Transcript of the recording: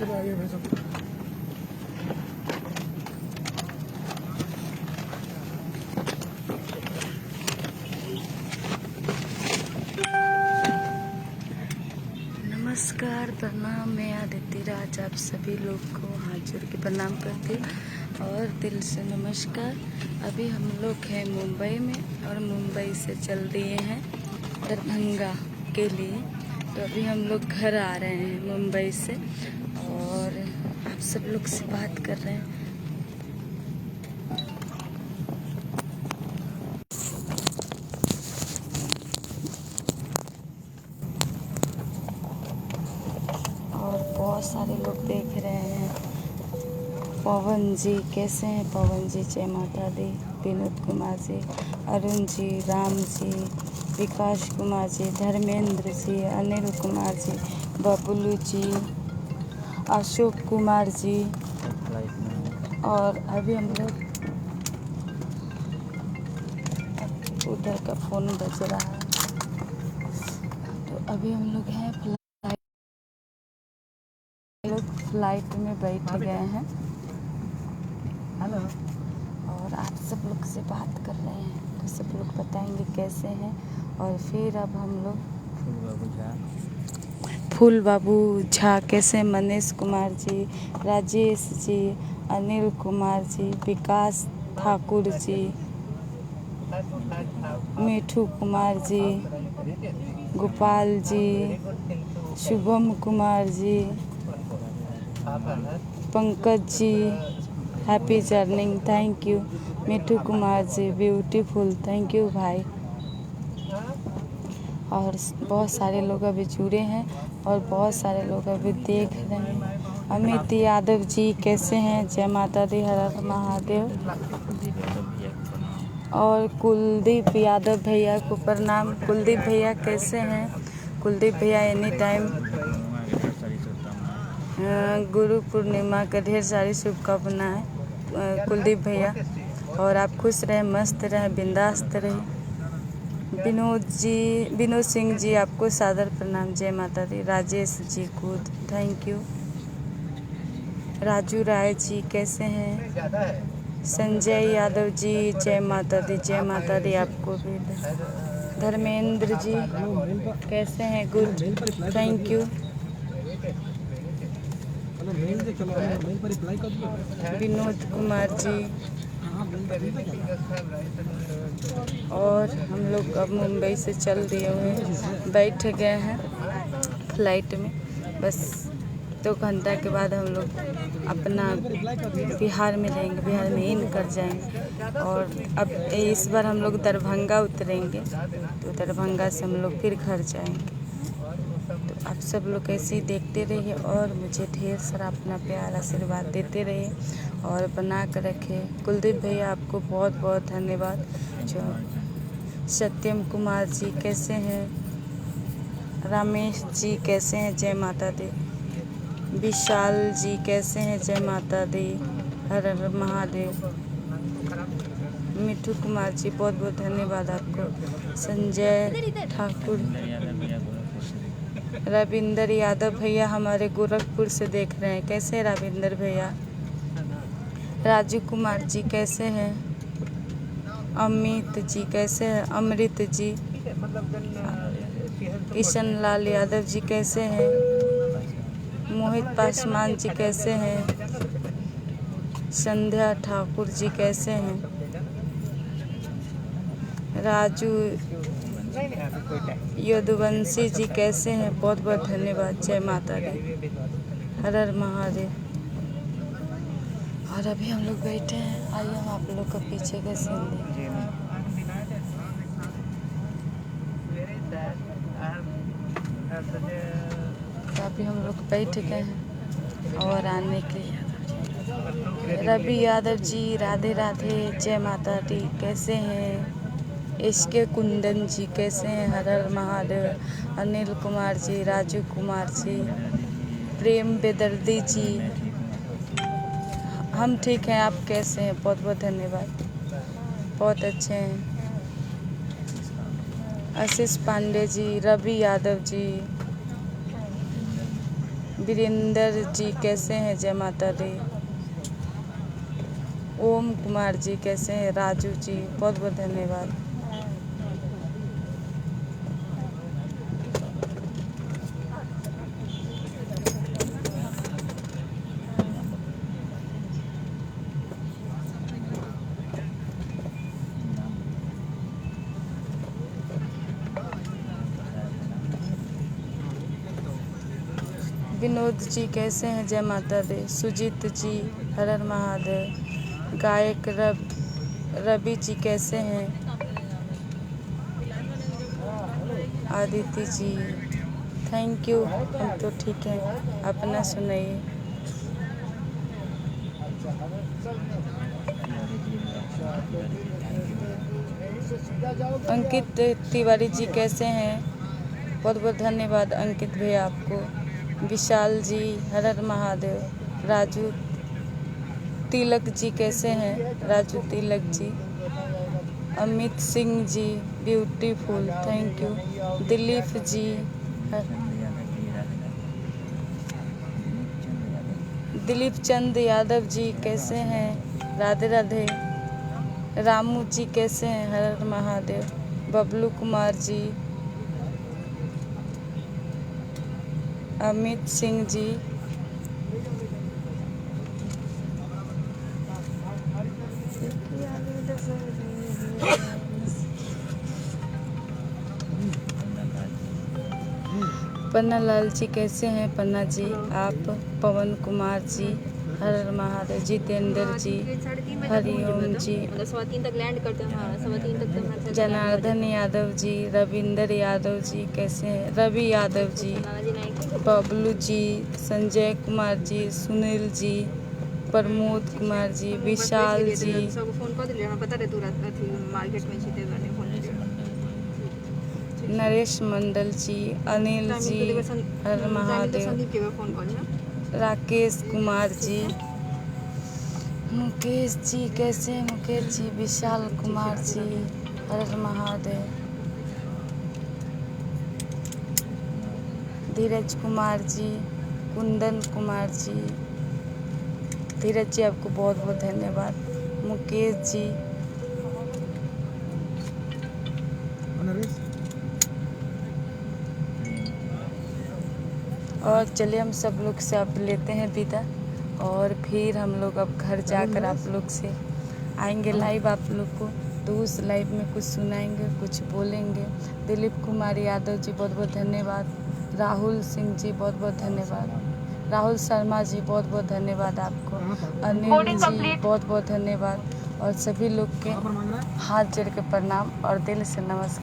चलो आइए भाई साहब। नमस्कार, प्रणाम। मैं आदित्य राज आप सभी लोग को हाथ जोड़ के प्रणाम करती हूँ और दिल से नमस्कार। अभी हम लोग हैं मुंबई में और मुंबई से चल दिए हैं दरभंगा के लिए। तो अभी हम लोग घर आ रहे हैं मुंबई से और आप सब लोग से बात कर रहे हैं। और बहुत सारे लोग देख रहे हैं। पवन जी कैसे हैं? पवन जी जय माता दी। विनोद कुमार जी, अरुण जी, राम जी, विकास कुमार जी, धर्मेंद्र जी, अनिल कुमार जी, बबलू जी, अशोक कुमार जी। और अभी हम लोग उधर का फ़ोन बज रहा है। तो अभी हम लोग हैं फ्लाइट में बैठ गए हैं। हेलो। और आप सब लोग से बात कर रहे हैं तो सब लोग बताएंगे कैसे हैं। और फिर अब हम लोग फूल बाबू झा कैसे, Manish Kumar ji, Rajesh ji, Anil Kumar ji, Vikas Thakur ji, Mithu Kumar ji, Gopal ji, Shubham Kumar ji, Pankaj ji, happy journeying, thank you. Mithu Kumar ji, beautiful, thank you भाई। और बहुत सारे लोग अभी जुड़े हैं और बहुत सारे लोग अभी देख रहे हैं। अमित यादव जी कैसे हैं? जय माता दी, हर हर महादेव। और कुलदीप यादव भैया को प्रणाम। कुलदीप भैया कैसे हैं? कुलदीप भैया एनी टाइम गुरु पूर्णिमा का ढेर सारी शुभकामनाएं कुलदीप भैया। और आप खुश रहें, मस्त रहें, बिंदास्त रहें। विनोद सिंह जी आपको सादर प्रणाम, जय माता दी। Rajesh ji good, thank you. Raju Rai ji कैसे हैं? संजय यादव जी जय माता दी, जय माता दी आपको भी। धर्मेंद्र जी कैसे हैं? Good, thank you. Vinod Kumar ji. और हम लोग अब मुंबई से चल दिए हुए हैं, बैठ गए हैं फ्लाइट में। बस 2 घंटा के बाद हम लोग अपना बिहार में रहेंगे, बिहार में इन कर जाएंगे। और अब इस बार हम लोग दरभंगा उतरेंगे, तो दरभंगा से हम लोग फिर घर जाएंगे। तो आप सब लोग ऐसे ही देखते रहिए और मुझे ढेर सारा अपना प्यार आशीर्वाद देते रहिए और बना कर रखें। कुलदीप भैया आपको बहुत बहुत धन्यवाद। जो सत्यम कुमार जी कैसे हैं? रमेश जी कैसे हैं? जय माता दी। विशाल जी कैसे हैं? जय माता दी, हर हर महादेव। मिठू कुमार जी बहुत बहुत धन्यवाद आपको। संजय ठाकुर, रविंदर यादव भैया हमारे गोरखपुर से देख रहे हैं, कैसे हैं रविंदर भैया? राजू कुमार जी कैसे हैं? अमित जी कैसे हैं? अमृत जी, किशन लाल यादव जी कैसे हैं? मोहित पासवान जी कैसे हैं? संध्या ठाकुर जी कैसे हैं? राजू यदुवंशी जी कैसे हैं? बहुत बहुत धन्यवाद, जय माता दी, हर हर महादेव। और अभी हम लोग बैठे हैं, आइए हम आप लोग को पीछे का सीन देखें। तो अभी हम लोग बैठ गए हैं और आने के लिए। रवि यादव जी राधे राधे, जय माता दी, कैसे हैं? SK कुंदन जी कैसे हैं? हर हर महादेव। अनिल कुमार जी, राजू कुमार जी, प्रेम बेदर्दी जी, हम ठीक हैं, आप कैसे हैं? बहुत बहुत धन्यवाद, बहुत अच्छे हैं। आशीष पांडे जी, रवि यादव जी, वीरेंद्र जी कैसे हैं? जय माता दी। ओम कुमार जी कैसे हैं? राजू जी बहुत बहुत धन्यवाद। विनोद जी कैसे हैं? जय माता दी। सुजीत जी, हर हर महादेव। गायक रवि जी कैसे हैं? आदित्य जी थैंक यू, हम तो ठीक हैं, अपना सुनाइए। अंकित तिवारी जी कैसे हैं? बहुत बहुत धन्यवाद अंकित भैया आपको। विशाल जी, हर हर महादेव। राजू तिलक जी कैसे हैं? Raju Tilak ji. Amit Singh ji beautiful, thank you. Dilip ji, Dilip चंद यादव जी कैसे हैं? राधे राधे। रामू जी कैसे हैं? हर हर महादेव। बबलू कुमार जी, अमित सिंह जी, पन्ना लाल जी कैसे हैं? पन्ना जी आप। पवन कुमार जी, हर हर महादेव। जितेंद्र जी, हरिओम जी, जनार्दन यादव जी, रविंदर यादव जी कैसे हैं? रवि यादव जी, बबलू जी, संजय कुमार जी, सुनील जी, प्रमोद कुमार जी, विशाल जी, नरेश मंडल जी, अनिल जी, हर महादेव। राकेश कुमार जी, मुकेश जी कैसे हैं? मुकेश जी, विशाल कुमार जी, हर महादेव। धीरज कुमार जी, कुंदन कुमार जी, धीरज जी आपको बहुत बहुत धन्यवाद। मुकेश जी, और चलिए हम सब लोग से अब लेते हैं विदा, और फिर हम लोग अब घर जाकर आप लोग से आएंगे लाइव, आप लोग को तो उस लाइव में कुछ सुनाएंगे, कुछ बोलेंगे। दिलीप कुमार यादव जी बहुत बहुत धन्यवाद। राहुल सिंह जी बहुत बहुत धन्यवाद। राहुल शर्मा जी बहुत बहुत धन्यवाद आपको। अनिल जी बहुत बहुत धन्यवाद, और सभी लोग के हाथ जोड़ के प्रणाम और दिल से नमस्कार।